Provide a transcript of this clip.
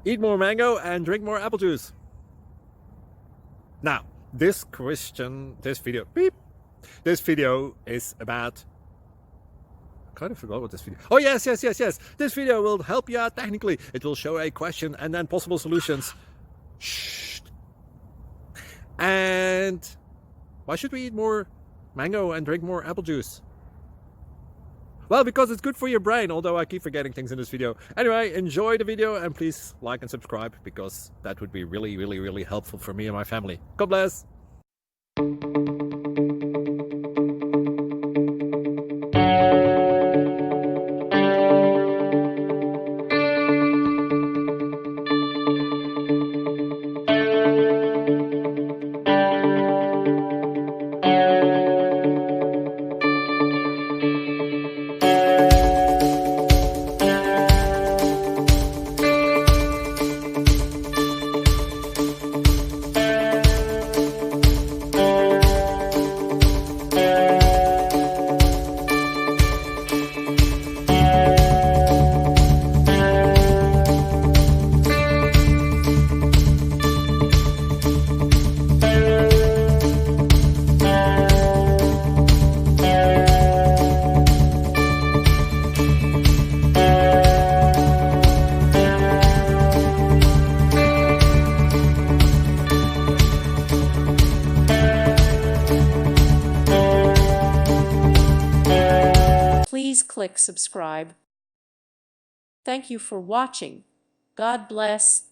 Eat more mango and drink more apple juice. Now, this video is about, I kind of forgot what this video. Oh, yes. This video will help you out technically. It will show a question and then possible solutions. Shh. And why should we eat more mango and drink more apple juice? Well, because it's good for your brain, although I keep forgetting things in this video. Anyway, enjoy the video and please like and subscribe, because that would be really helpful for me and my family. God bless. Please click subscribe. Thank you for watching. God bless.